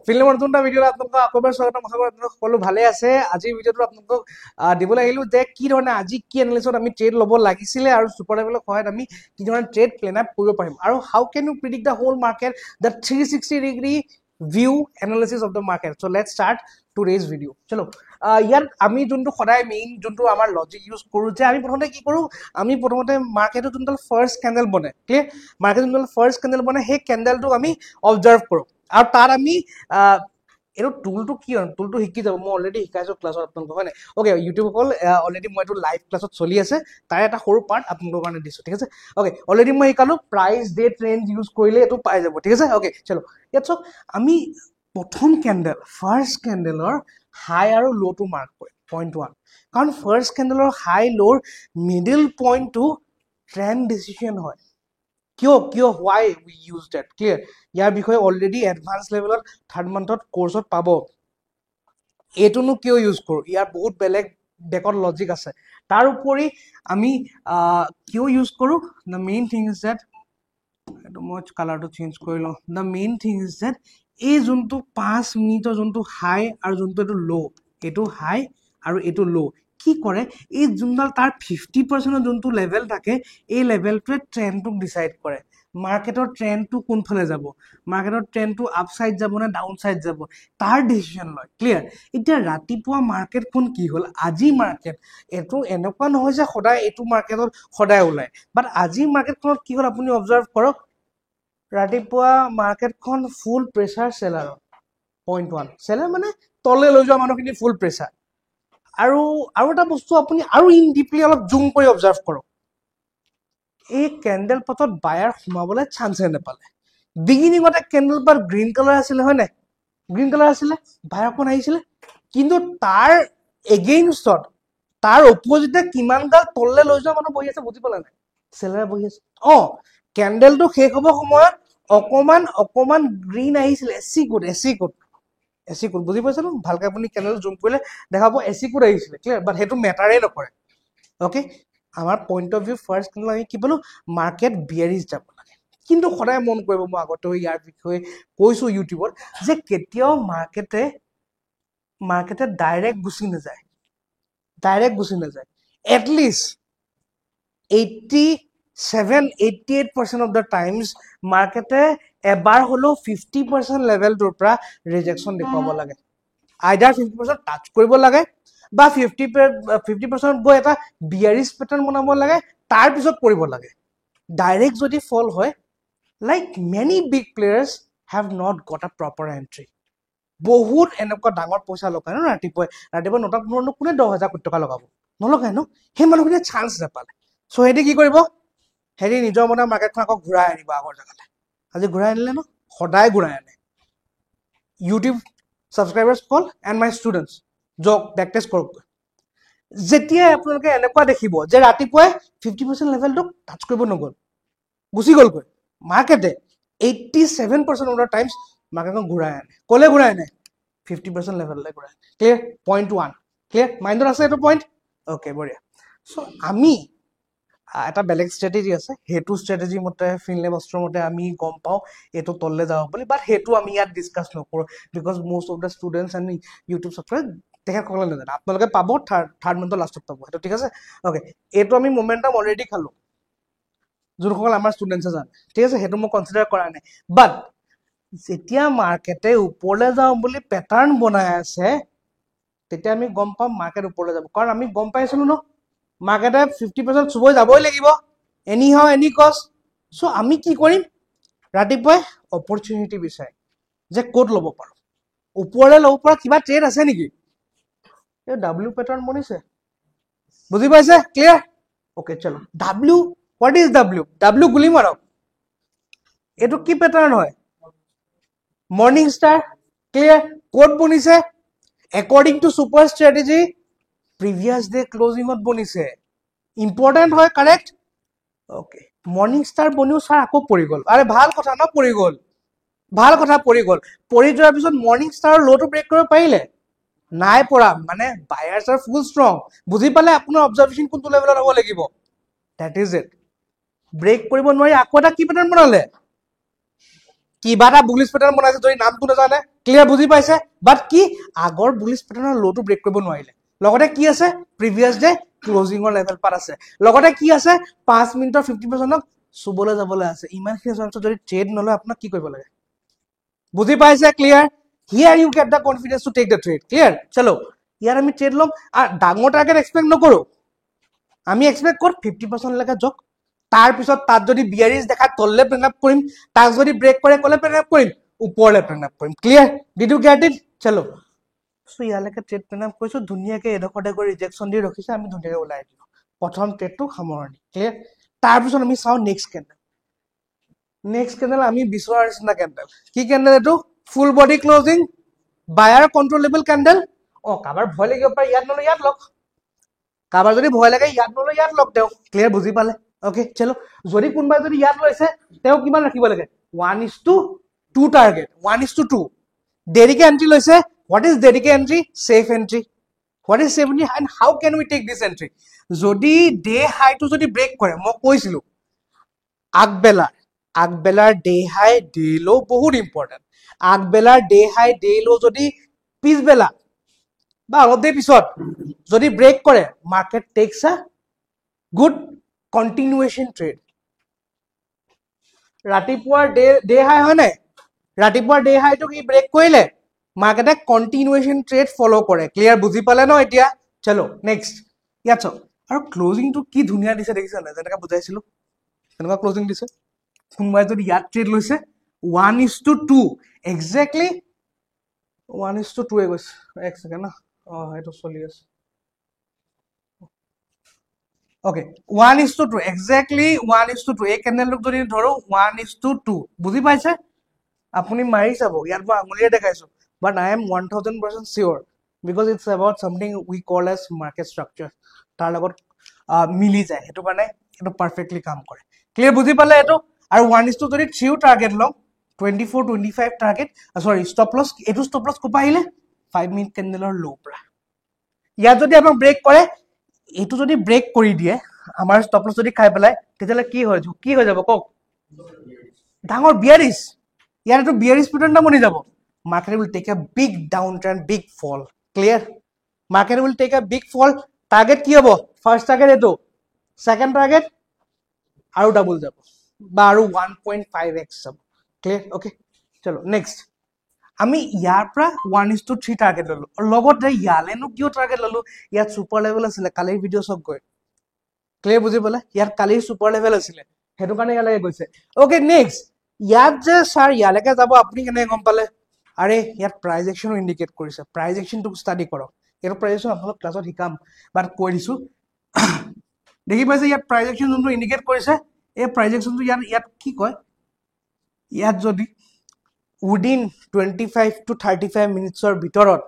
ফিল্মৰ নতুনটা ভিডিঅ'ত আপোনালোকক আকৌবাৰ স্বাগতম আশা কৰোঁ আপোনালোক সকলো ভালে আছে আজি ভিডিঅ'টো আপোনালোকক দিবলৈ আহিলো যে কি ধৰণে আজি কি এনালিচিছত আমি ট্ৰেড ল'ব লাগিছিলে আৰু সুপাৰ লেভেলৰ সহায়ত আমি কি ধৰণে ট্ৰেড প্লেন আপ কৰিব পাৰিম আৰু how can you predict the whole market the 360 degree view analysis of the market so' let's start today's video' চলো ইয়াত আমি যোনটো সদায় মেইন যোনটো আমাৰ লজিক ইউজ কৰোঁ যে আমি প্ৰথমতে কি কৰোঁ আমি প্ৰথমতে মাৰ্কেটত যোনডাল ফাৰ্ষ্ট কেণ্ডেল বনে ক্লিয়াৰ মাৰ্কেটত যোনডাল ফাৰ্ষ্ট কেণ্ডেল বনে সেই কেণ্ডেলটোক আমি অবজাৰ্ভ কৰোঁ আৰু তাৰ আমি এইটো টুলটো কি হয় টুলটো শিকি যাব মই অলৰেডি শিকাইছো ক্লাছত আপোনালোকক হয় নাই অ'কে ইউটিউব অকল অলৰেডি মই এইটো লাইভ ক্লাছত চলি আছে তাৰে এটা সৰু পাৰ্ট আপোনালোকৰ কাৰণে দিছোঁ ঠিক আছে অ'কে অলৰেডি মই শিকালো প্ৰাইচ ডে ট্ৰেণ্ড ইউজ কৰিলে এইটো পাই যাব ঠিক আছে অ'কে চলো ইয়াত চাওক আমি প্ৰথম কেণ্ডেল ফাৰ্ষ্ট কেণ্ডেলৰ হাই আৰু ল'টো মাৰ্ক কৰিম পইণ্ট 1 কাৰণ ফাৰ্ষ্ট কেণ্ডেলৰ হাই ল'ৰ মিডল পইণ্টটো ট্ৰেণ্ড ডিচিশ্যন হয় কিয় why we use that clear ইয়াৰ বিষয়ে অলৰেডি এডভান্স লেভেলত থাৰ্ড মান্থত কোৰ্সত পাব এটোনো কিয় ইউজ কৰো ইয়াৰ বহুত বেলেগ বেকত লজিক আছে তাৰ উপৰি আমি কিয় ইউজ কৰো the main thing is that এটো মই কালাৰটো চেঞ্জ কৰি লওঁ the main thing is that এই যোনটো 5 মিনিটৰ যোনটো হাই আৰু যোনটো এটো লো এটো হাই আৰু এটো লো কি কৰে এই যোনডাল তাৰ 50% যোনটো লেভেল থাকে এই লেভেলটোৱে ট্ৰেন্ডটো ডিসাইড কৰে মাৰ্কেটৰ ট্ৰেন্ডটো কোনফালে যাব মাৰ্কেটৰ ট্ৰেন্ডটো আপ সাইড যাব না ডাউন সাইড যাব তাৰ ডিসিশন লয় ক্লিয়াৰ এতিয়া ৰাতিপুৱা মাৰ্কেটখন কি হ'ল আজি মাৰ্কেট এটো এনেকুৱা নহয় যে সদায় এটো মাৰ্কেটত সদায় ওলাই বাট আজি মাৰ্কেটখনত কি হ'ল আপুনি অবজাৰ্ভ কৰক ৰাতিপুৱা মাৰ্কেটখন ফুল প্ৰেসাৰ সেলাৰ পইণ্ট 1 সেলাৰ মানে তলে লৈ যোৱা মানুহখিনি ফুল প্ৰেসাৰ আৰু এটা বস্তু আপুনি আৰু ইন ডিপলি অলপ জুম কৰি অবজাৰ্ভ কৰক এই ক্যান্ডেল পথত বায়াৰ সোমাবলৈ চান্সে নেপালে বিগিনিংতে ক্যান্ডেল পাত গ্ৰীন কালাৰ আছিল হয় নাই গ্ৰীন কালাৰ আছিল বায়াৰ কোন আহিছিল কিন্তু তাৰ এগেইনষ্টত তাৰ অপজিটে কিমানডাল তললে লৈ যোৱা মানুহ বহি আছে বুজি পালে নাই সেলাৰ বহি আছে ক্যান্ডেলটো শেষ হ'ব সময়ত অকমান গ্ৰীন আহিছিল এসি কোড বুজি পাইছে ন ভালকে আপুনি ক্যান্ডেল জুম কৰিলে দেখাব এসি কোড আহিছিল ক্লিয়াৰ বাট হেতু ম্যাটাৰে নকৰে ওকে আমাৰ পইণ্ট অফ ভিউ ফাৰ্ষ্ট কিন্তু আমি কি বলো মাৰ্কেট বিয়াৰিজ যাব লাগে কিন্তু সদায় মন কৰিব মই আগতে ইয়াৰ বিষয়ে কৈছো ইউটিউবত যে কেতিয়াও মাৰ্কেটে ডাইৰেক্ট গুছি নাযায় at list 87-88% of the times মাৰ্কেটে এবাৰ হলো 50% লেভেলটোৰ পৰা ৰিজেকশন দেখুৱাব লাগে আইদাৰ 50% টাচ কৰিব লাগে বা 50% গৈ এটা বিয়াৰিজ প্যাটাৰ্ন বনাব লাগে তাৰ পিছত কৰিব লাগে ডাইৰেক্ট যদি ফল হয় like many big players have not got a proper entry বহুত এনেকুৱা ডাঙৰ পইচা লগায় ন ৰাতিপুৱা নটা পোন্ধৰ কোনে 10,000 কোটি টকা লগাব নলগায় ন সেই মানুহখিনিয়ে চান্স নাপালে সো হেদি কি কৰিব হেদি নিজৰ মনে মাৰ্কেটখন আকৌ ঘূৰাই আনিব আগৰ জাগালে আজি ঘূৰাই আনিলে ন সদায় ঘূৰাই আনে ইউটিউব সাবস্ক্ৰাইবাৰ্স কল এণ্ড মাই ষ্টুডেণ্টছ জক বেক টেষ্ট কৰক যেতিয়া আপোনালোকে এনেকুৱা দেখিব যে ৰাতিপুৱাই 50% লেভেলটো টাচ কৰিব নগল গুছি গল কৈ মাৰ্কেটে 87% অফ দা টাইমছ মাৰ্কেটখন ঘূৰাই আনে কলে ঘূৰাই আনে 50% লেভেললৈ ঘূৰাই ক্লিয়াৰ পইণ্ট 1 ক্লিয়াৰ মাইণ্ডত আছে এইটো পইণ্ট ওকে বঢ়িয়া সো আমি এটা বেলেগ স্ট্ৰেটেজি আছে হেতু স্ট্ৰেটেজি মতে ফিনলে বস্ত্ৰৰ মতে আমি গম পাও এটো তললে যাব বুলি বাট হেতু আমি ইয়াত ডিসকাস নকৰো because most of the students and YouTube subscribe দেখে কলে নাজানে আপোনালোকে পাব থাৰ্ড মান্থৰ লাষ্টত পাব হেতু ঠিক আছে ওকে এটো আমি মোমেন্টাম অলৰেডি খালো যোনসকল আমাৰ ষ্টুডেন্টস জানে ঠিক আছে হেতু মই কনসিডাৰ কৰা নাই বাট যেতিয়া মাৰ্কেটে ওপৰলে যাও বুলি প্যাটাৰ্ন বনাই আছে তেতিয়া আমি গম পাম মাৰ্কেট ওপৰলে যাব কাৰণ আমি গম পাইছিলো ন মাৰ্কেটে 50% চুবই যাবই লাগিব এনি হাউ এনি কষ্ট সো আমি কি কৰিম ৰাতিপুৱাই অপৰচুনিটি বিচাৰি যে কোড লব পাৰো ওপৰলে লব পৰা কিবা ট্ৰেড আছে নেকি এই ডব্লিউ প্যাটাৰ্ন বনিছে বুজি পাইছে ক্লিয়াৰ ওকে চলো ডব্লিউ হোৱাট ইজ ডব্লিউ গুলি মাৰক এটো কি প্যাটাৰ্ন হয় মৰ্নিং ষ্টাৰ ক্লিয়াৰ কোড বনিছে according to super strategy previous day closing ত বনিছে ইম্পৰ্টেন্ট হয় কাৰেক্ট ওকে মৰ্নিং ষ্টাৰ বনিও স্যাৰ আকৌ পৰি গল আৰে ভাল কথা ন পৰি গল পৰি যোৱাৰ পিছত মৰ্নিং ষ্টাৰৰ লোটো ব্ৰেক কৰিব পাৰিলে নাই পৰা মানে বায়াৰ্স আৰ ফুল ষ্ট্ৰং বুজি পালে আপোনাৰ অবজাৰভেশন কোনটো লেভেলত হ'ব লাগিব দ্যাট ইজ ইট ব্ৰেক কৰিব নোৱাৰি আকৌ এটা কি প্যাটাৰ্ন বনালে কিবা এটা বুলিশ পেটাৰ্ণ বনাইছে যদি নামটো নাজানে ক্লিয়াৰ বুজি পাইছে বাট কি আগৰ বুলিশ পেটাৰ্ণৰ লটো ব্ৰেক কৰিব নোৱাৰিলে লগতে কি আছে প্ৰিভিয়াছ ডে ক্লোজিঙৰ লেভেল পাৰ আছে লগতে কি আছে 5 মিনিটৰ 50% চুবলৈ যাবলৈ আছে ইমানখিনি চান্সত যদি ট্ৰেড নলয় আপোনাক কি কৰিব লাগে বুজি পাইছে clear here you get the confidence to take the trade clear চলো ইয়াৰ আমি ট্ৰেড লম ডাঙৰ টাৰ্গেট এক্সপেক্ট নকৰো আমি এক্সপেক্ট কৰো 50% লৈকে যাওক তাৰ পিছত তাত যদি বিয়াৰিজ দেখা তললে প্লেন আপ কৰিম তাক যদি ব্ৰেক কৰে কলে প্লেন আপ কৰিম ওপৰলে প্লেন আপ কৰিম clear did you get it চলো সো ইয়ালৈকে ট্ৰেড প্লেন আপ কৰিছো ধুনীয়াকে এডখৰতে গৈ ৰিজেকশ্যন দি ৰখিছে আমি ধুনীয়াকে ওলাই দিলো প্ৰথম ট্ৰেডটো সামৰণি ক্লিয়াৰ তাৰপিছত আমি চাওঁ নেক্সট কেণ্ডেল আমি বিচৰা নিচিনা কেণ্ডেল কি কেণ্ডেল এইটো ফুল বডি ক্লোজিং বায়াৰ কন্ট্ৰলেবল কেণ্ডেল কাবাৰ ভয় লাগিব পাৰে ইয়াত নলয় ইয়াত লওক কাবাৰ যদি ভয় লাগে ইয়াত নলয় ইয়াত লওক তেওঁ ক্লিয়াৰ বুজি পালে ওকে চলো যদি কোনবাই যদি ইয়াত লৈছে তেওঁ কিমান ৰাখিব লাগে 1:2 টাৰ্গেট 1:2 দেৰিকে এন্ট্ৰি লৈছে what is দেৰিকে entry safe entry what is safe entry and how can we take this entry যদি ডে হাইটো যদি ব্ৰেক কৰে মই কৈছিলো আগবেলাৰ ডে হাই ডে লো বহুত ইম্পৰ্টেন্ট আগবেলাৰ ডে হাই ডে লো যদি পিছবেলা বা অলপ দেৰি পিছত যদি ব্ৰেক কৰে market takes a good continuation trade ৰাতিপুৱাৰ ডে হাই হয় নাই ৰাতিপুৱাৰ ডে হাইটো কি ব্ৰেক কৰিলে মাৰ্কেটে কন্টিনিউৱেশ্যন ট্ৰেড ফলো কৰে ক্লিয়াৰ বুজি পালে ন এতিয়া চলো নেক্সট ইয়াত চাওক আৰু ক্লোজিংটো কি ধুনীয়া দিছে দেখিছা নাই যেনেকা বুজাইছিলো তেনেকুৱা ক্লোজিং দিছে কোনোবাই যদি ইয়াত ট্ৰেড লৈছে 1:2 এক্সেক্টলি 1:2 এ গৈছে এক ছেকেণ্ড না এইটো চলি আছে ওকে 1:2 এক্সেক্টলি 1:2 এই কেণ্ডেলটোক যদি ধৰো 1:2 বুজি পাইছে আপুনি মাৰি চাব ইয়াত মই আঙুলিয়ে দেখাইছো but I am 1000% sure because it's about something we call as market structure তাৰ লগত মিলি যায় সেইটো কাৰণে এইটো পাৰফেক্টলি কাম কৰে ক্লিয়াৰ বুজি পালে এইটো আৰু 1:2 যদি 3 টাৰ্গেট লম 24-25 টাৰ্গেট সৰি ষ্টপ লছ এইটো ষ্টপ লছ কোপা আহিলে 5 মিনিট কেণ্ডেলৰ লো পৰা ইয়াত যদি আমাক ব্ৰেক কৰে এইটো যদি ব্ৰেক কৰি দিয়ে আমাৰ ষ্টপ লছ যদি খাই পেলাই তেতিয়ালে কি হৈ যাব কক ডাঙৰ বিয়াৰিছ ইয়াৰ এইটো বিয়াৰিছ পেটাৰ্ণ বনি যাব market will take a big downtrend big fall clear market will take a big fall target কি হ'ব first target এটো second target আৰু ডাবল যাব বা আৰু 1.5x যাব clear okay চলো next আমি ইয়াৰ পৰা 1:3 টাৰ্গেট ললো লগতে ইয়ালেনো কিয় টাৰ্গেট ললো ইয়াত সুপাৰ লেভেল আছিল কালিৰ ভিডিও সব গৈ ক্লিয়াৰ বুজি পালে ইয়াত কালিৰ সুপাৰ লেভেল আছিল হেতু কাৰণে ইয়ালে গৈছে ওকে নেক্সট ইয়াত যে স্যাৰ ইয়ালৈকে যাব আপুনি কেনে গম পালে আৰে ইয়াত প্ৰাইস একচন ইন্ডিকেট কৰিছে প্ৰাইস একচনটো ষ্টাডি কৰক এৰ প্ৰাইস একচন আপোনাক ক্লাছত শিকাম বাট কৈ দিছো দেখি পাইছে ইয়াত প্ৰাইস একচন যোনটো ইন্ডিকেট কৰিছে এই প্ৰাইস একচনটো ইয়াত কি কয় ইয়াত যদি within 25 to 35 মিনিটছৰ ভিতৰত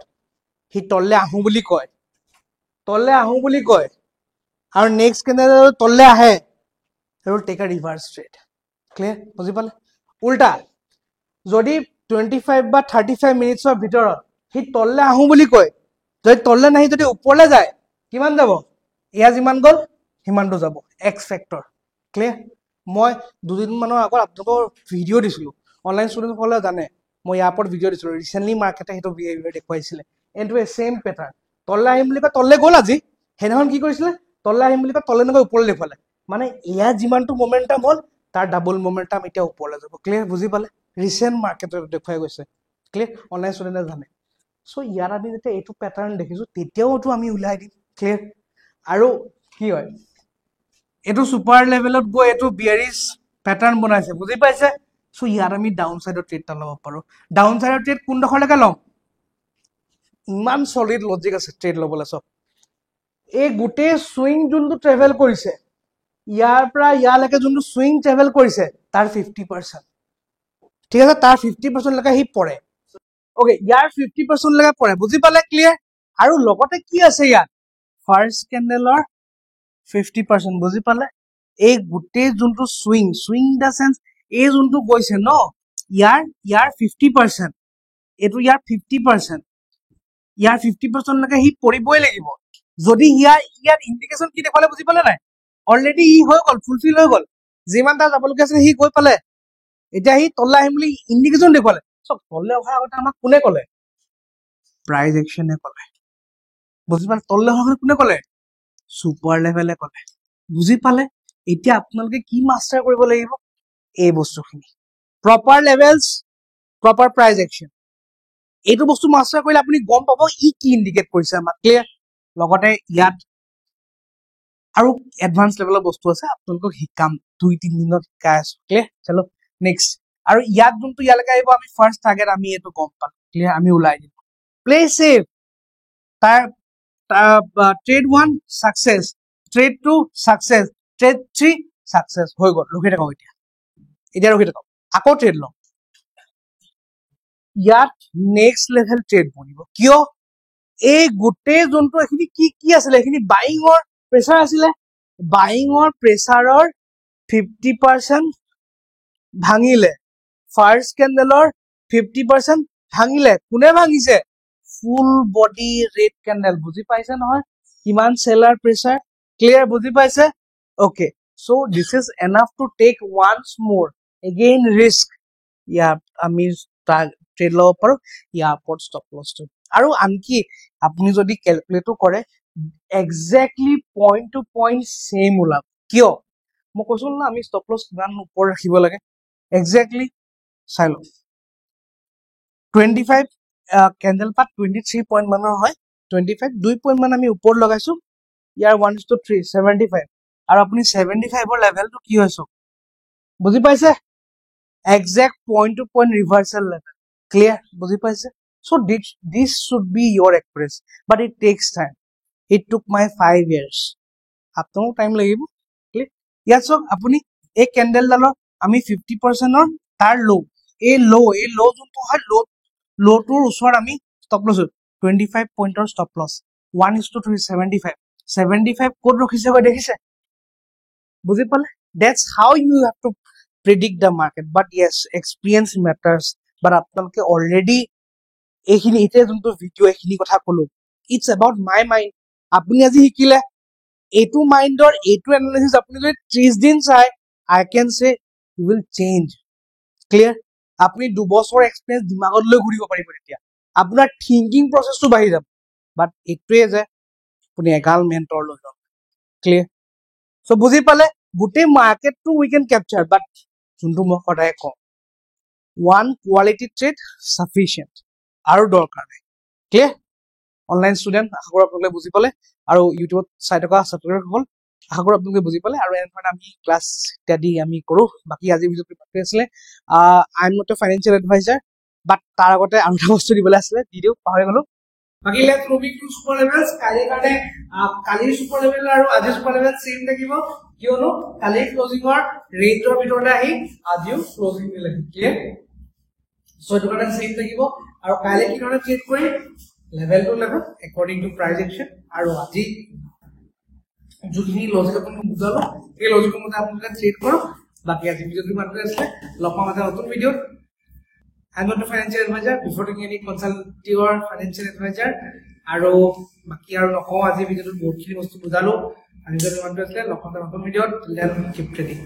হি তললে আহু বুলি কয় আৰু নেক্সট কেণ্ডেল তললে আহে আৰু টেক আ ৰিভাৰ্স ট্ৰেড ক্লিয়াৰ বুজি পালে উল্টা যদি 25 বা 35 মিনিটছৰ ভিতৰত হি তললে আহু বুলি কয় যদি তললে নাহি যদি ওপৰলে যায় কিমান যাব ইয়া যিমান গল হিমানটো যাব এক্স ফেক্টৰ ক্লিয়াৰ মই দুদিন মানৰ আগত আপোনালোকৰ ভিডিও দিছিলো অনলাইন ষ্টুডেন্ট সকলে জানে মই ইয়াৰ ওপৰত ভিডিও দিছিলো ৰিসেন্টলি মাৰ্কেটে হেতু বিহেভিয়াৰ দেখুৱাইছিলে এটো সেম প্যাটাৰ্ন তললে আহিম বুলি কয় তললে গল আজি হেনহন কি কৰিছিলে তললে আহিম বুলি কয় তললে নগৈ ওপৰলে দেখুৱালে মানে ইয়া যিমানটো মোমেন্টাম হল তাৰ ডাবল মোমেন্টাম এতিয়া ওপৰলে যাব ক্লিয়াৰ বুজি পালে ৰিসেন্ট মাৰ্কেটত দেখুৱাই গৈছে ক্লিয়াৰ অনলাইন ষ্টুডেন্টে জানে সো ইয়াৰ আমি যেতিয়া এইটো প্যাটাৰ্ন দেখিছো তেতিয়াওটো আমি উলাই দিম ক্লিয়াৰ আৰু কি হয় এটো সুপাৰ লেভেলত গৈ এটো বিয়াৰিছ প্যাটাৰ্ন বনাইছে বুজি পাইছে সো ইয়াৰ আমি ডাউন সাইডৰ ট্ৰেড লব পাৰো ডাউন সাইডৰ ট্ৰেড কোন দখৰলৈকে লম ইমান সলিড লজিক আছে ট্ৰেড লবলে সব এই গুটে সুইং যোনটো ট্ৰেভেল কৰিছে ইয়াৰ পৰা ইয়ালৈকে যোনটো সুইং ট্ৰেভেল কৰিছে তাৰ 50% ঠিক আছে তাৰ 50% লৈকে হি পৰে ওকে ইয়াৰ 50% লৈকে পৰে বুজি পালে ক্লিয়াৰ আৰু লগতে কি আছে ইয়াত ফাৰ্স্ট কেণ্ডেলৰ 50% বুজি পালে এই গুটে যোনটো সুইং দা সেন্স এই যোনটো গৈছে ন ইয়াৰ 50% এটো ইয়াৰ 50% ইয়াৰ 50% লৈকে হি পৰিবই লাগিব যদি ইয়াৰ ইন্ডিকেশন কি দেখলে বুজি পালে নাই অলৰেডি ই হৈ গল ফুলফিল হৈ গল যিমান তা যাবলকে আছে হি গৈ পালে এতিয়া সি তললৈ আহিম বুলি ইণ্ডিকেশ্যন দেখুৱালে চব তললৈ অহাৰ আগতে আমাক কোনে ক'লে প্ৰাইজ একশ্যনে ক'লে বুজি পালে তললৈ অহাৰ আগতে কোনে ক'লে ছুপাৰ লেভেলে ক'লে বুজি পালে এতিয়া আপোনালোকে কি মাষ্টাৰ কৰিব লাগিব এই বস্তুখিনি proper levels proper price action এইটো বস্তু মাষ্টাৰ কৰিলে আপুনি গম পাব ই কি ইণ্ডিকেট কৰিছে আমাক ক্লিয়াৰ লগতে ইয়াত আৰু এডভান্স লেভেলৰ বস্তু আছে আপোনালোকক শিকাম 2-3 দিনত শিকাই আছো ক্লিয়াৰ চলো নেক্সট আৰু ইয়াত যোনটো ইয়ালৈকে আহিব আমি ফাৰ্ষ্ট টাৰ্গেট আমি এইটো গম পাম ক্লিয়াৰ আমি ওলাই দিম প্লে সেফ তাৰ trade 1 success trade 2 success trade 3 success হৈ গ'ল ৰখি থাকক এতিয়া ৰখি থাকক আকৌ ট্ৰেড লওঁ ইয়াত নেক্সট লেভেল ট্ৰেড বনিব কিয় এই গোটেই যোনটো এখিনি কি আছিলে এখিনি বাইঙৰ প্ৰেছাৰ আছিলে বাইঙৰ প্ৰেছাৰৰ 50% ভাঙিলে ফাৰ্ষ্ট কেণ্ডেলৰ 50% ভাঙিলে কোনে ভাঙিছে ফুল বডি ৰেড কেণ্ডেল বুজি পাইছে নহয় কিমান সেলাৰ প্ৰেছাৰ ক্লিয়াৰ বুজি পাইছে okay so this is enough to take once more again risk ইয়াত আমি ট্ৰেড ল'ব পাৰো ইয়াৰ ওপৰত ষ্টপ লছ আৰু আনকি আপুনি যদি ক্যালকুলেটো কৰে exactly point to point same ওলাব কিয় মই কৈছো না আমি ষ্টপ লছ কিমান ওপৰত ৰাখিব লাগে এক্স্যাক্টলি চাই লওক 25 ক্যান্ডেল পাত 23 পইণ্ট মানৰ হয় 25 2 পইণ্ট মান আমি ওপৰত লগাইছো ইয়াৰ 1:3 75 আৰু আপুনি 75 ৰ লেভেলটো কি হৈছে বুজি পাইছে exact point to point reversal level clear বুজি পাইছে so this should be your express but it takes time it took my 5 years আপোনাক টাইম লাগিব ক্লিয়াৰ ইয়াত চক আপুনি এই ক্যান্ডেল ডালৰ আমি 50% ৰ তাৰ লো এই লো যোনটো হয় লো টোৰ ওচৰত আমি ষ্টপ লছ 25 পইণ্টৰ ষ্টপ লছ 1:3 75 কোড ৰখিছে গৈ দেখিছে বুজি পালে that's how you have to predict the market but yes experience matters but আপোনালোকে already এইখিনি ইতে যোনটো ভিডিও এইখিনি কথা কলো it's about my mind আপুনি আজি শিকিলে এইটো মাইন্ডৰ এইটো এনালাইসিস আপুনি যদি 30 দিন চাই I can say you will change clear আপুনি 2 বছৰ এক্সপেৰিয়েন্স দিমাগত লৈ ঘুৰিব পাৰিব তেতিয়া আপোনাৰ থিংকিং প্ৰসেসটো বাঢ়ি যাব বাট এইটোৱে যে আপুনি এগাল মেন্টৰ লৈ লওক ক্লিয়াৰ সো বুজি পালে গোটে মাৰ্কেটটো উই ক্যান ক্যাপচাৰ বাট যোনটো মই সদায় কওঁ one quality trade sufficient আৰু দৰকাৰ নাই ক্লিয়াৰ অনলাইন ষ্টুডেন্ট আশা কৰো আপোনালোকে বুজি পালে আৰু ইউটিউবত চাই থকা ছাত্ৰসকল হ'ল আশা কৰো আপোনালোকে বুজি পালে আৰু এনেধৰণে আমি ক্লাছ ইত্যাদি আমি কৰো বাকি আজি ভিডিওটো পাতি আছিলে I am not a financial advisor but তাৰ আগতে আৰু এটা বস্তু দিবলৈ আছিলে দিও পাহৰি গলো বাকি let's moving to super levels কালিৰ সুপাৰ লেভেল আৰু আজি সুপাৰ লেভেল সেম থাকিব কিয়নো কালি ক্লোজিংৰ ৰেঞ্জৰ ভিতৰতে আহি আজিও ক্লোজিং দিলে ক্লিয়াৰ সো এইটো কাৰণে সেম থাকিব আৰু কালি কি ধৰণে চেক কৰিম level to level according to price action আৰু আজি যোনখিনি লজিক আপোনাক বুজালো এই লজিকৰ মতে আপোনালোকে ট্ৰেড কৰক বাকি আজি ভিডিওটো মাত্ৰ আছে লগ পাম এটা নতুন ভিডিওত I am not a financial advisor before taking any consultative or financial advisor আৰু বাকি আৰু নকওঁ আজি ভিডিওটো বহুতখিনি বস্তু বুজালো আজি যদি মাত্ৰ আছে লগ পাম এটা নতুন ভিডিওত then keep trading